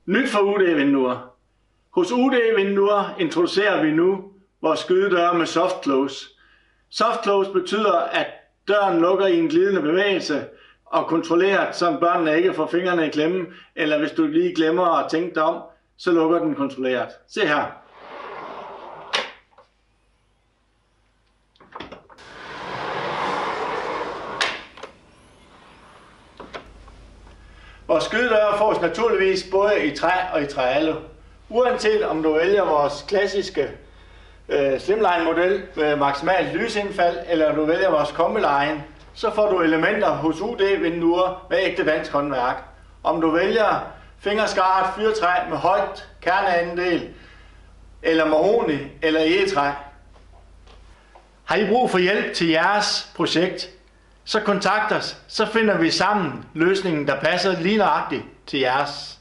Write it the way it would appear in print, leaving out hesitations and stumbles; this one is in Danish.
Nyt for UD-vinduer. Hos UD-vinduer introducerer vi nu vores skydedøre med soft close. Soft close betyder, at døren lukker i en glidende bevægelse og kontrolleret, så børnene ikke får fingrene i klemme, eller hvis du lige glemmer at tænke dig om, så lukker den kontrolleret. Se her. Vores skydedøre fås naturligvis både i træ og i træalu. Uanset om du vælger vores klassiske slimline model med maksimalt lysindfald, eller du vælger vores kombiline, så får du elementer hos UD-vinduer med ægte dansk håndværk. Om du vælger fingerskaret fyrtræ med højt kerneandel, eller mahogni eller egetræ. Har I brug for hjælp til jeres projekt, så kontakt os, så finder vi sammen løsningen, der passer lige nøjagtigt til jeres.